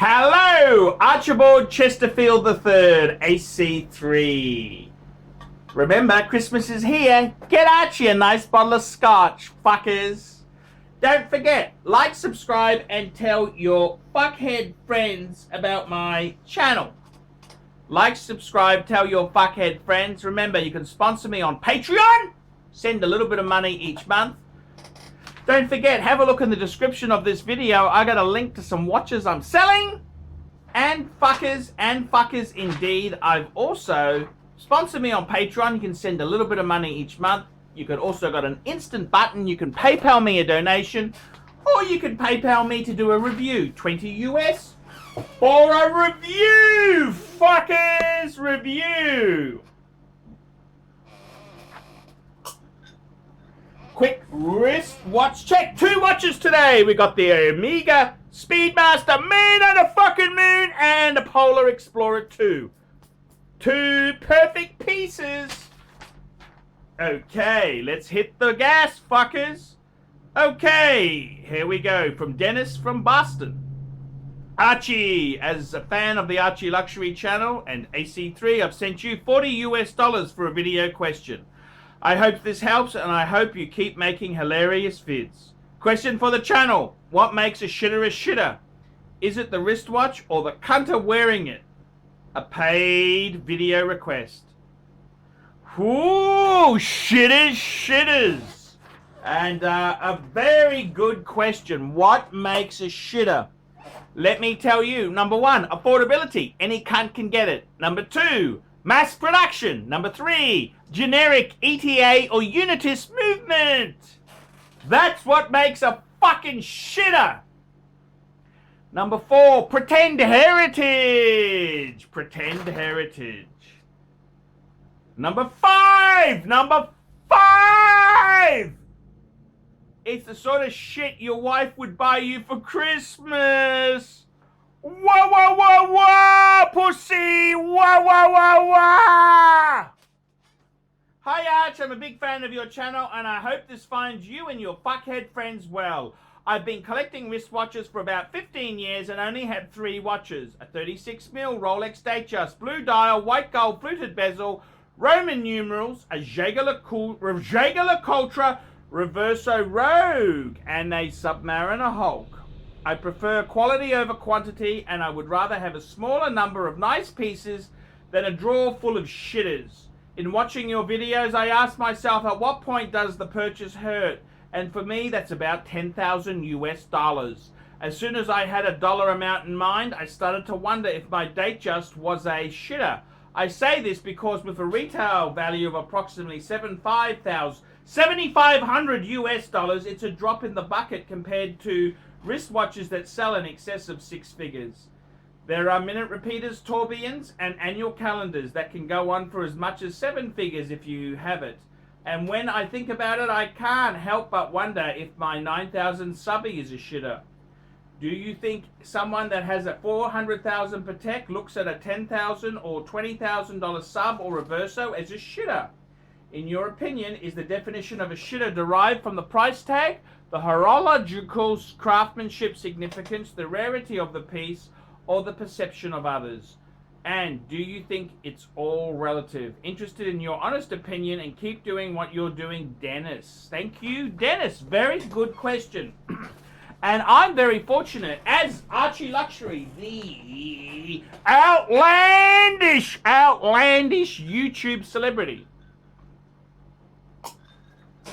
Hello, Archibald Chesterfield III, AC3. Remember, Christmas is here. Get Archie a nice bottle of scotch, fuckers. Don't forget, like, subscribe, and tell your fuckhead friends about my channel. Like, subscribe, tell your fuckhead friends. Remember, you can sponsor me on Patreon. Send a little bit of money each month. Don't forget, have a look in the description of this video. I got a link to some watches I'm selling. And fuckers indeed. I've also sponsored me on Patreon. You can send a little bit of money each month. You can also got an instant button. You can PayPal me a donation. Or you can PayPal me to do a review. 20 US for a review. Fuckers, review. Quick wristwatch check. 2 watches today. We got the Omega Speedmaster Man on a fucking moon and a Polar Explorer 2. 2 perfect pieces. Okay, let's hit the gas, fuckers. Okay, here we go. From Dennis from Boston. Archie, as a fan of the ArchieLuxury channel and AC3, I've sent you $40 US for a video question. I hope this helps, and I hope you keep making hilarious vids. Question for the channel. What makes a shitter? Is it the wristwatch or the cunter wearing it? A paid video request. Ooh, shitters. And a very good question. What makes a shitter? Let me tell you. Number 1, affordability. Any cunt can get it. Number 2, mass production. Number 3, generic ETA or unitist movement. That's what makes a fucking shitter. Number 4, pretend heritage. Number 5. It's the sort of shit your wife would buy you for Christmas. Wah, pussy. Wah. Hi Arch, I'm a big fan of your channel and I hope this finds you and your fuckhead friends well. I've been collecting wristwatches for about 15 years and only had 3 watches. A 36mm Rolex Datejust, blue dial, white gold fluted bezel, Roman numerals, a Jaeger Cultra Reverso Rogue, and a Submariner Hulk. I prefer quality over quantity and I would rather have a smaller number of nice pieces than a drawer full of shitters. In watching your videos, I ask myself, at what point does the purchase hurt? And for me, that's about $10,000 US. As soon as I had a dollar amount in mind, I started to wonder if my Datejust was a shitter. I say this because with a retail value of approximately $7,500 US, it's a drop in the bucket compared to wristwatches that sell in excess of 6 figures. There are minute repeaters, tourbillons, and annual calendars that can go on for as much as 7 figures if you have it. And when I think about it, I can't help but wonder if my 9,000 subby is a shitter. Do you think someone that has a 400,000 Patek looks at a $10,000 or $20,000 sub or reverso as a shitter? In your opinion, is the definition of a shitter derived from the price tag, the horological craftsmanship significance, the rarity of the piece, or the perception of others? And do you think it's all relative? Interested in your honest opinion and keep doing what you're doing, Dennis. Thank you, Dennis. Very good question. And I'm very fortunate as ArchieLuxury, the outlandish YouTube celebrity.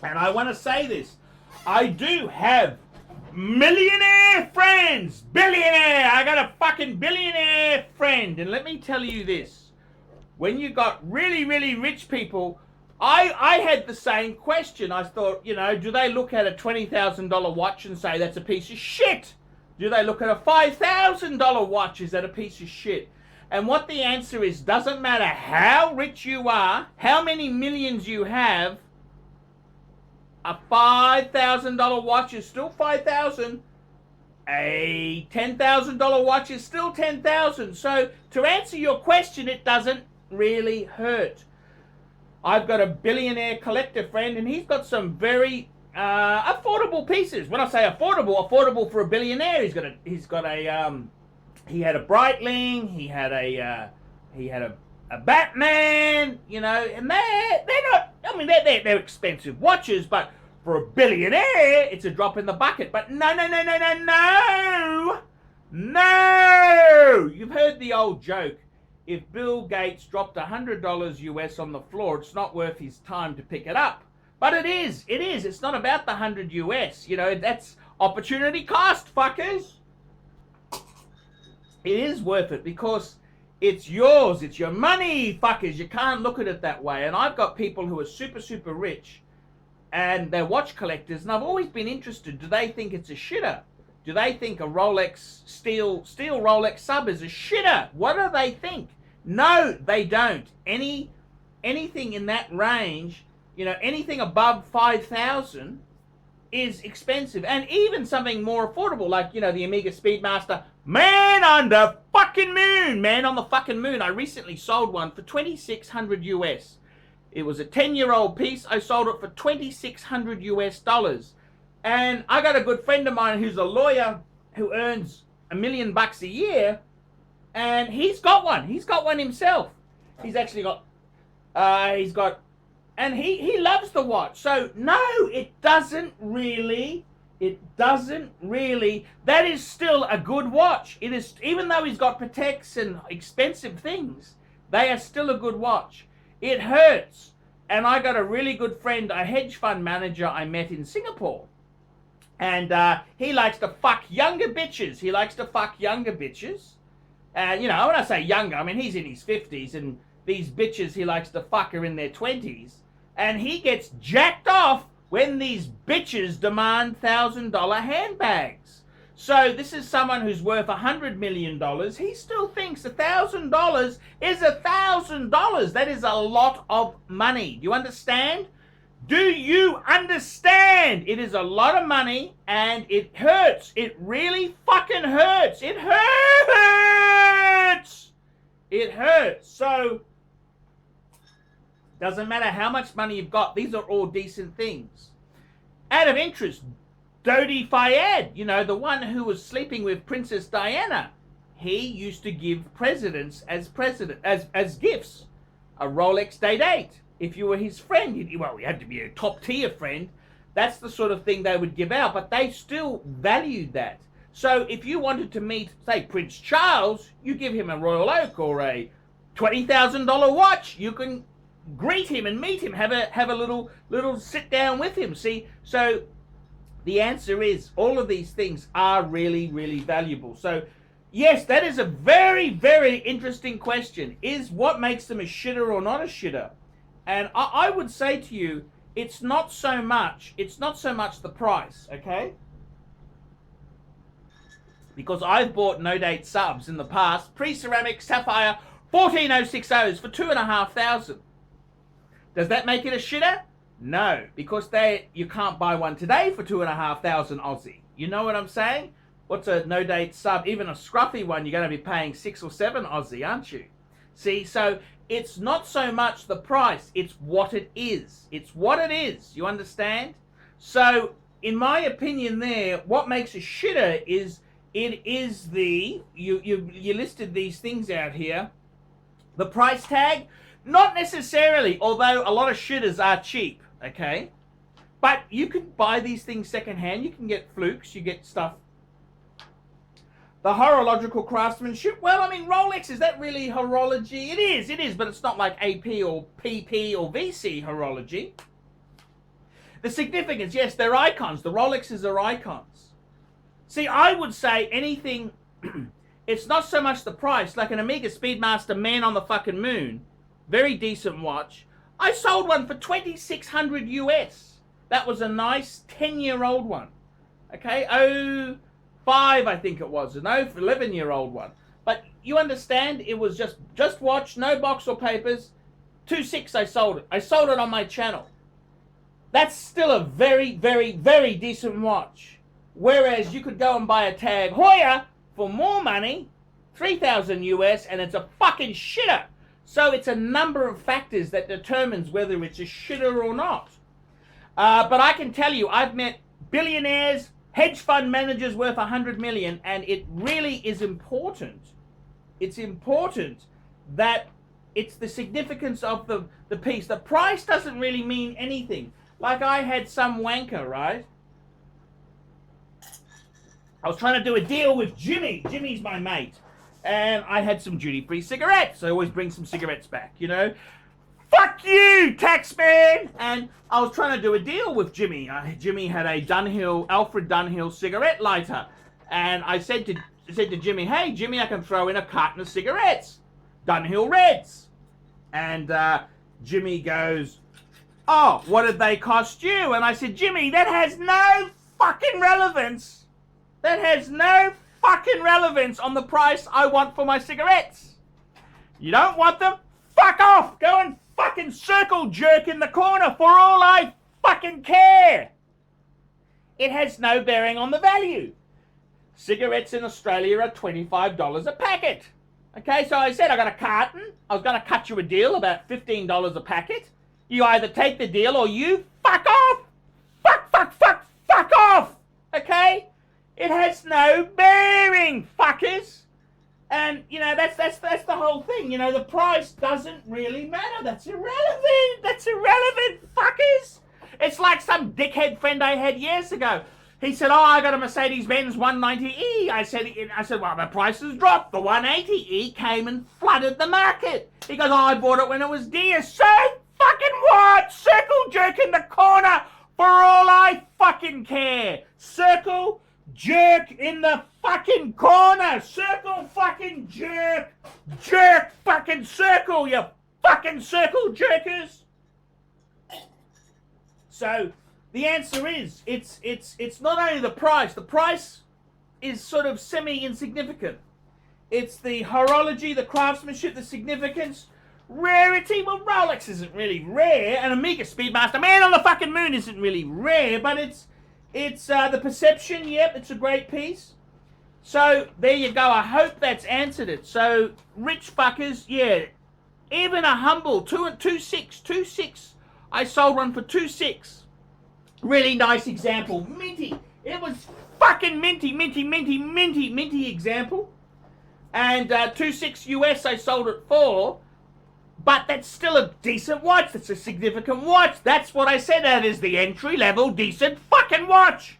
And I want to say this. I do have millionaire friends. Billionaire. I got a fucking billionaire friend. And let me tell you this. When you got really, really rich people, I had the same question. I thought, you know, do they look at a $20,000 watch and say that's a piece of shit? Do they look at a $5,000 watch? Is that a piece of shit? And what the answer is, doesn't matter how rich you are, how many millions you have, a $5,000 watch is still $5,000. A $10,000 watch is still $10,000. So to answer your question, it doesn't really hurt. I've got a billionaire collector friend, and he's got some very affordable pieces. When I say affordable for a billionaire, he's got a he had a Breitling, he had a Batman, you know, and they're not, I mean, they're expensive watches, but for a billionaire, it's a drop in the bucket. But no. You've heard the old joke. If Bill Gates dropped $100 US on the floor, it's not worth his time to pick it up. But it is. It's not about the 100 US. You know, that's opportunity cost, fuckers. It is worth it because it's yours. It's your money, fuckers. You can't look at it that way. And I've got people who are super, super rich and they're watch collectors, and I've always been interested. Do they think it's a shitter? Do they think a Rolex steel Rolex sub is a shitter? What do they think? No, they don't. Anything in that range, you know, anything above 5,000 is expensive, and even something more affordable, like, you know, the Omega Speedmaster, man on the fucking moon, man on the fucking moon. I recently sold one for 2,600 US. It was a 10-year-old piece. I sold it for 2,600 US dollars. And I got a good friend of mine who's a lawyer who earns $1 million a year, and he's got one. He's got one himself. He's actually got, and he loves the watch. So no, it doesn't really. That is still a good watch. It is, even though he's got Pateks and expensive things, they are still a good watch. It hurts. And I got a really good friend, a hedge fund manager I met in Singapore. And he likes to fuck younger bitches. And, you know, when I say younger, I mean, he's in his 50s. And these bitches he likes to fuck are in their 20s. And he gets jacked off when these bitches demand $1,000 handbags. So this is someone who's worth $100 million. He still thinks $1,000 is $1,000. That is a lot of money. Do you understand? Do you understand? It is a lot of money and it hurts. It really fucking hurts. It hurts. It hurts. So, doesn't matter how much money you've got. These are all decent things. Out of interest, Dodi Fayed, you know, the one who was sleeping with Princess Diana, he used to give presidents as gifts a Rolex Date 8. If you were his friend, he had to be a top tier friend. That's the sort of thing they would give out, but they still valued that. So if you wanted to meet, say, Prince Charles, you give him a Royal Oak or a $20,000 watch. You can greet him and meet him, have a little sit down with him. See, so the answer is all of these things are really, really valuable. So yes, that is a very, very interesting question. Is what makes them a shitter or not a shitter? And I would say to you, it's not so much the price, okay? Because I've bought no date subs in the past, pre-ceramic sapphire 14060s for $2,500. Does that make it a shitter? No, because you can't buy one today for $2,500 Aussie. You know what I'm saying? What's a no date sub? Even a scruffy one, you're going to be paying 6 or 7 Aussie, aren't you? See, so it's not so much the price, it's what it is. It's what it is, you understand? So, in my opinion there, what makes a shitter is, it is the, you listed these things out here. The price tag, not necessarily, although a lot of shitters are cheap, okay? But you can buy these things secondhand, you can get flukes, you get stuff. The horological craftsmanship, well, I mean, Rolex, is that really horology? It is, but it's not like AP or PP or VC horology. The significance, yes, they're icons. The Rolexes are icons. See, I would say anything, it's not so much the price, like an Omega Speedmaster Man on the fucking Moon, very decent watch. I sold one for 2,600 US. That was a nice 10-year-old one. Okay, 05, I think it was, an 11-year-old one. But you understand, it was just watch, no box or papers. 2.6 I sold it. I sold it on my channel. That's still a very, very, very decent watch. Whereas you could go and buy a Tag Heuer for more money, 3,000 US, and it's a fucking shitter. So it's a number of factors that determines whether it's a shitter or not. But I can tell you, I've met billionaires, hedge fund manager's worth 100 million, and it really is important. It's important that it's the significance of the piece. The price doesn't really mean anything. Like I had some wanker, right? I was trying to do a deal with Jimmy. Jimmy's my mate. And I had some duty-free cigarettes. I always bring some cigarettes back, you know. Fuck you, taxman! And I was trying to do a deal with Jimmy. Jimmy had a Alfred Dunhill cigarette lighter. And I said to Jimmy, hey, Jimmy, I can throw in a carton of cigarettes. Dunhill Reds. And Jimmy goes, oh, what did they cost you? And I said, Jimmy, that has no fucking relevance. That has no fucking relevance on the price I want for my cigarettes. You don't want them? Fuck off! Go and fucking circle jerk in the corner for all I fucking care. It has no bearing on the value. Cigarettes in Australia are $25 a packet. Okay, so I said I got a carton. I was going to cut you a deal about $15 a packet. You either take the deal or you fuck off. Fuck off. Okay? It has no bearing, fuckers. And, you know, that's the whole thing. You know, the price doesn't really matter. That's irrelevant. That's irrelevant, fuckers. It's like some dickhead friend I had years ago. He said, oh, I got a Mercedes-Benz 190E. I said, well, the price has dropped. The 180E came and flooded the market. He goes, oh, I bought it when it was dear. So fucking what? Circle jerk in the corner for all I fucking care. Circle jerk in the fucking corner. Circle fucking jerk. Jerk fucking circle, you fucking circle jerkers. So the answer is, it's not only the price. The price is sort of semi-insignificant. It's the horology, the craftsmanship, the significance, rarity. Well, Rolex isn't really rare, and Omega Speedmaster, Man on the fucking Moon, isn't really rare, but it's the perception. Yep, it's a great piece. So there you go. I hope that's answered it. So rich fuckers, yeah, even a humble 2.6. I sold one for 2.6. Really nice example. Minty. It was fucking minty example. And 2.6 US I sold it for. But that's still a decent watch. That's a significant watch. That's what I said. That is the entry-level decent fucking watch.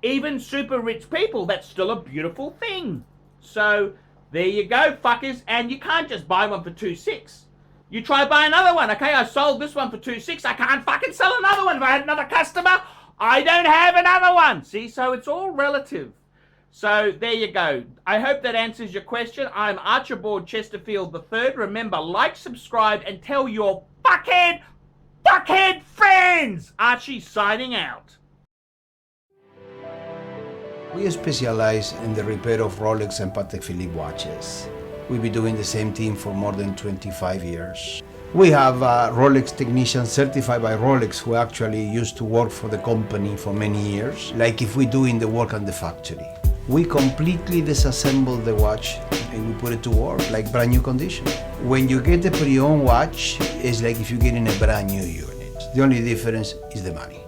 Even super rich people, that's still a beautiful thing. So there you go, fuckers. And you can't just buy one for 2.6. You try buy another one, okay? I sold this one for 2.6. I can't fucking sell another one. If I had another customer, I don't have another one. See, so it's all relative. So there you go. I hope that answers your question. I'm Archibald Chesterfield III. Remember, like, subscribe, and tell your fuckhead friends. Archie signing out. We specialize in the repair of Rolex and Patek Philippe watches. We've been doing the same thing for more than 25 years. We have Rolex technicians certified by Rolex who actually used to work for the company for many years, like if we're doing the work on the factory. We completely disassemble the watch and we put it to work like brand new condition. When you get a pre-owned watch, it's like if you're getting a brand new unit. The only difference is the money.